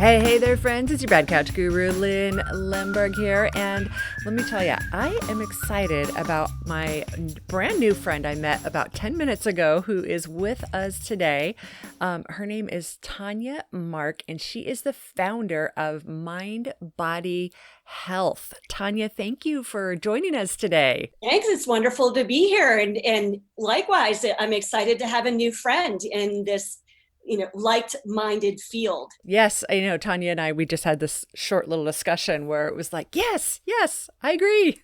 Hey there, friends. It's your Bad Couch Guru, Lynn Lemberg here. And let me tell you, I am excited about my brand new friend I met about 10 minutes ago who is with us today. Her name is Tanya Mark, and she is the founder of Mind Body Health. Tanya, thank you for joining us today. Thanks. It's wonderful to be here. And likewise, I'm excited to have a new friend in this, like-minded field. Yes, I know. Tanya and I, we just had this short little discussion where it was like, yes, I agree.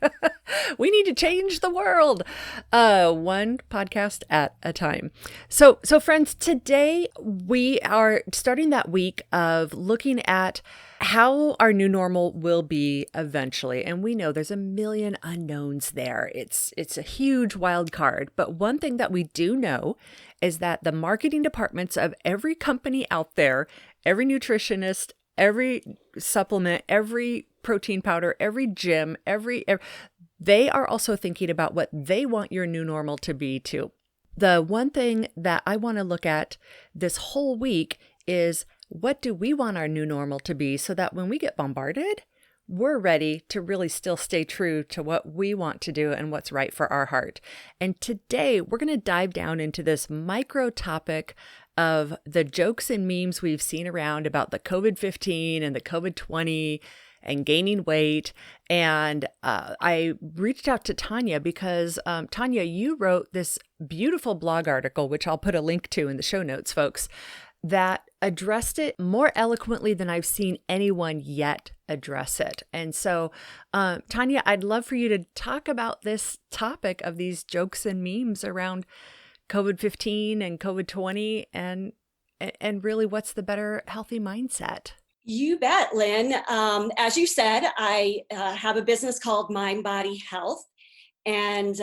We need to change the world. One podcast at a time. So friends, today we are starting that week of looking at how our new normal will be eventually. And we know there's a million unknowns there. It's a huge wild card. But one thing that we do know is that the marketing departments of every company out there, every nutritionist, every supplement, every protein powder, every gym, they are also thinking about what they want your new normal to be too. The one thing that I want to look at this whole week is, what do we want our new normal to be so that when we get bombarded, we're ready to really still stay true to what we want to do and what's right for our heart. And today we're going to dive down into this micro topic of the jokes and memes we've seen around about the COVID-15 and the COVID-20 and gaining weight. And I reached out to Tanya because Tanya, you wrote this beautiful blog article, which I'll put a link to in the show notes, folks, that addressed it more eloquently than I've seen anyone yet address it. And so, Tanya, I'd love for you to talk about this topic of these jokes and memes around COVID-15 and COVID-20 and really what's the better healthy mindset. You bet, Lynn. As you said, I have a business called Mind Body Health, and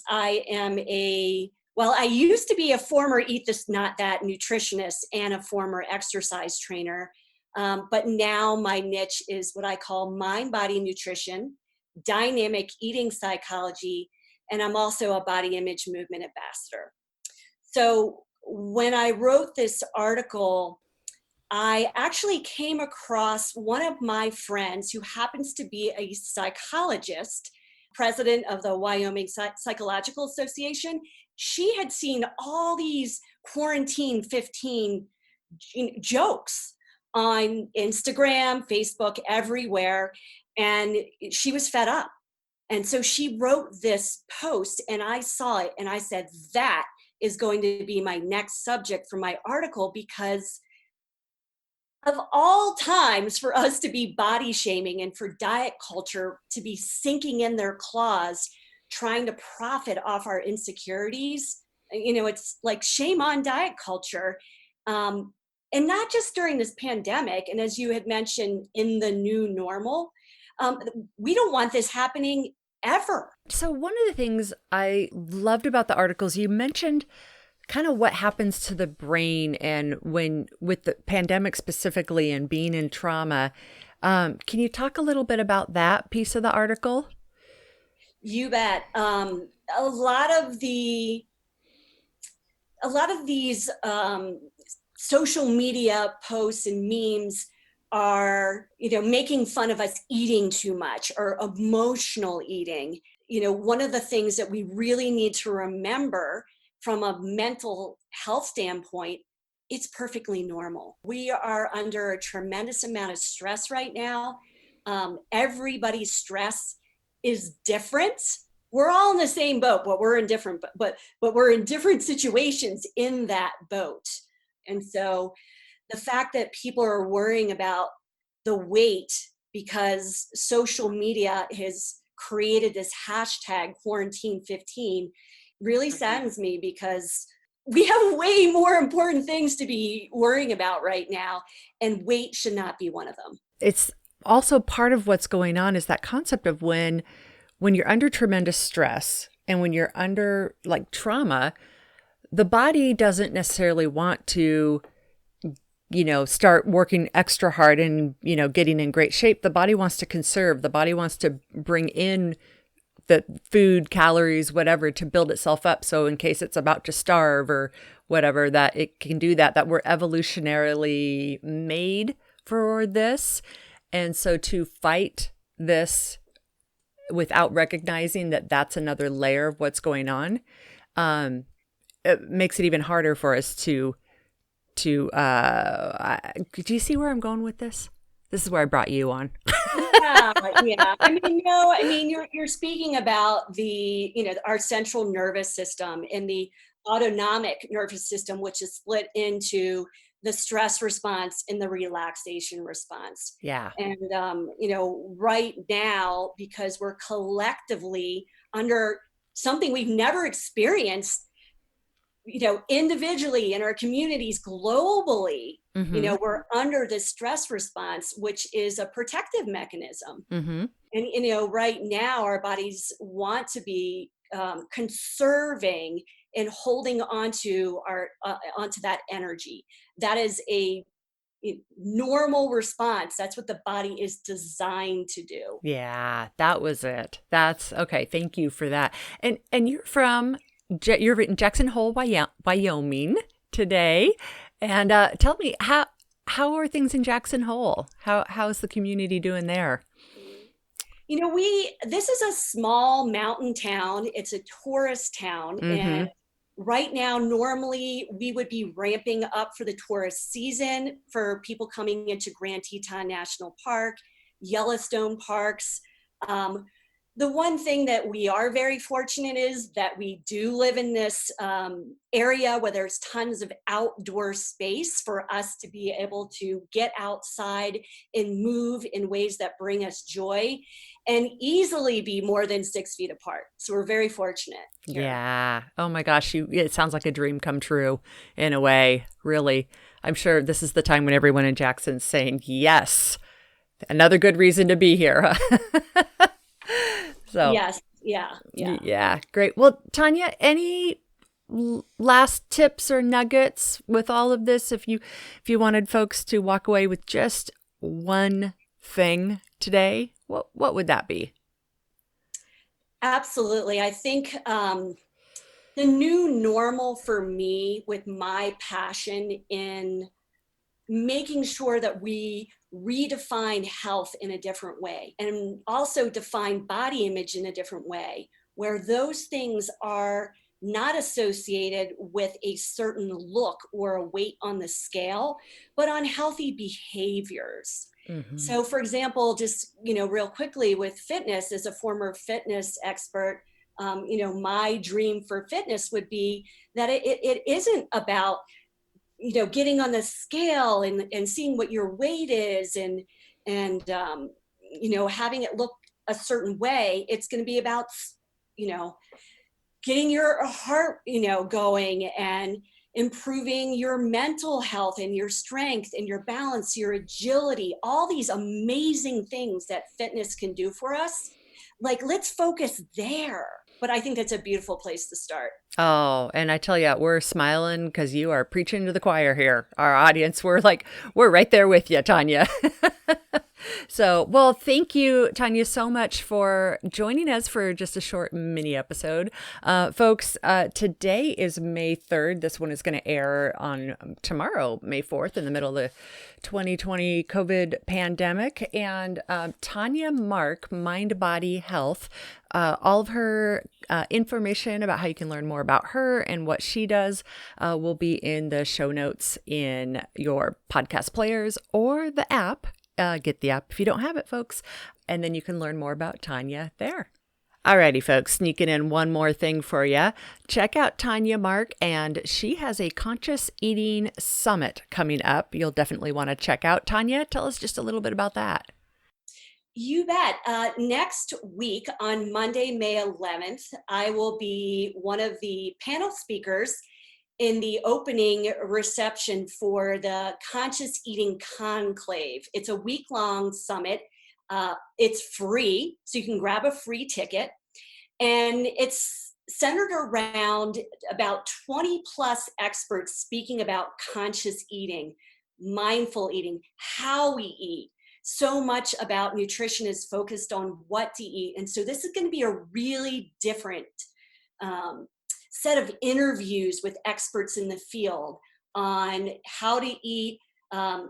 I used to be a former Eat This, Not That nutritionist and a former exercise trainer. But now my niche is what I call mind body nutrition, dynamic eating psychology, and I'm also a body image movement ambassador. So when I wrote this article, I actually came across one of my friends who happens to be a psychologist, president of the Wyoming Psychological Association. She had seen all these Quarantine-15 jokes on Instagram, Facebook, everywhere, and she was fed up. And so she wrote this post, and I saw it, and I said, that is going to be my next subject for my article, because of all times for us to be body shaming and for diet culture to be sinking in their claws, trying to profit off our insecurities, it's like shame on diet culture. And not just during this pandemic. And as you had mentioned, in the new normal, we don't want this happening ever. So one of the things I loved about the articles, you mentioned kind of what happens to the brain and when with the pandemic specifically and being in trauma. Can you talk a little bit about that piece of the article? You bet. A lot of these social media posts and memes are, making fun of us eating too much or emotional eating. One of the things that we really need to remember from a mental health standpoint, it's perfectly normal. We are under a tremendous amount of stress right now. Everybody's stress is different. We're all in the same boat, but we're in different, but we're in different situations in that boat. And so the fact that people are worrying about the weight because social media has created this hashtag Quarantine15 really saddens me, because we have way more important things to be worrying about right now, and weight should not be one of them. It's also part of what's going on is that concept of when you're under tremendous stress and when you're under like trauma, the body doesn't necessarily want to, start working extra hard and, getting in great shape. The body wants to conserve. The body wants to bring in the food, calories, whatever, to build itself up. So in case it's about to starve or whatever, that it can do that we're evolutionarily made for this. And so to fight this without recognizing that that's another layer of what's going on, it makes it even harder for us to do you see where I'm going with this? This is where I brought you on. Yeah, yeah. I mean, no, I mean, you're speaking about the, our central nervous system and the autonomic nervous system, which is split into the stress response and the relaxation response. Yeah. And, right now, because we're collectively under something we've never experienced, individually in our communities globally, Mm-hmm. we're under this stress response, which is a protective mechanism. Mm-hmm. And, right now our bodies want to be conserving and holding onto onto that energy. That is a normal response. That's what the body is designed to do. Yeah, that was it. That's okay. Thank you for that. And you're in Jackson Hole, Wyoming today. And tell me how are things in Jackson Hole? How's the community doing there? This is a small mountain town. It's a tourist town. Mm-hmm. And right now, normally we would be ramping up for the tourist season for people coming into Grand Teton National Park, Yellowstone parks. Um, the one thing that we are very fortunate is that we do live in this area where there's tons of outdoor space for us to be able to get outside and move in ways that bring us joy and easily be more than 6 feet apart. So we're very fortunate here. Yeah. Oh my gosh, it sounds like a dream come true in a way, really. I'm sure this is the time when everyone in Jackson's saying, yes, another good reason to be here. So Yes. Yeah. yeah, great. Well, Tanya, any last tips or nuggets with all of this? If you wanted folks to walk away with just one thing today, what would that be? Absolutely. I think the new normal for me, with my passion in making sure that we redefine health in a different way and also define body image in a different way, where those things are not associated with a certain look or a weight on the scale, but on healthy behaviors. Mm-hmm. So for example, just, real quickly with fitness, as a former fitness expert, my dream for fitness would be that it isn't about getting on the scale and seeing what your weight is and having it look a certain way. It's going to be about you know getting your heart going and improving your mental health and your strength and your balance, your agility, all these amazing things that fitness can do for us. Like, let's focus there. But I think that's a beautiful place to start. Oh, and I tell you, we're smiling because you are preaching to the choir here. Our audience, we're right there with you, Tanya. So, well, thank you, Tanya, so much for joining us for just a short mini episode. Folks, today is May 3rd. This one is going to air on tomorrow, May 4th, in the middle of the 2020 COVID pandemic. And Tanya Mark, Mind, Body, Health, all of her information about how you can learn more about her and what she does will be in the show notes in your podcast players or the app. Get the app if you don't have it, folks. And then you can learn more about Tanya there. Alrighty, folks, sneaking in one more thing for you. Check out Tanya Mark, and she has a Conscious Eating Summit coming up. You'll definitely want to check out. Tanya, tell us just a little bit about that. You bet. Next week on Monday, May 11th, I will be one of the panel speakers in the opening reception for the Conscious Eating Conclave. It's a week-long summit. It's free, so you can grab a free ticket. And it's centered around about 20 plus experts speaking about conscious eating, mindful eating, how we eat. So much about nutrition is focused on what to eat. And so this is going to be a really different set of interviews with experts in the field on how to eat,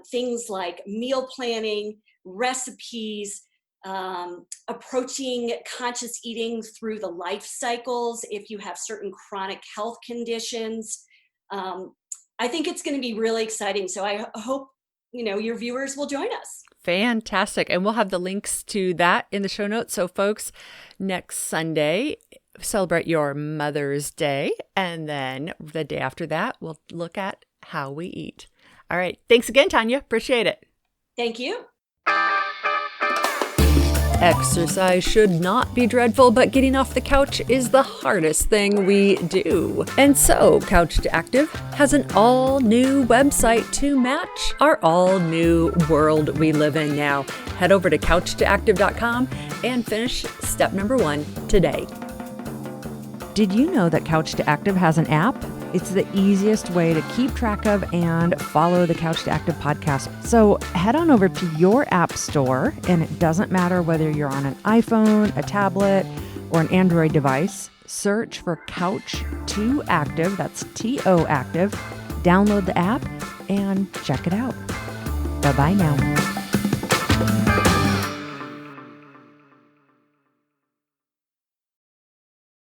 things like meal planning, recipes, approaching conscious eating through the life cycles if you have certain chronic health conditions. I think it's going to be really exciting. So I hope, your viewers will join us. Fantastic. And we'll have the links to that in the show notes. So folks, next Sunday, celebrate your Mother's Day. And then the day after that, we'll look at how we eat. All right. Thanks again, Tanya. Appreciate it. Thank you. Exercise should not be dreadful, but getting off the couch is the hardest thing we do. And so, Couch to Active has an all-new website to match our all-new world we live in now. Head over to couchtoactive.com and finish step number 1 today. Did you know that Couch to Active has an app? It's the easiest way to keep track of and follow the Couch to Active podcast. So head on over to your app store, and it doesn't matter whether you're on an iPhone, a tablet, or an Android device. Search for Couch to Active, that's T-O Active. Download the app and check it out. Bye-bye now.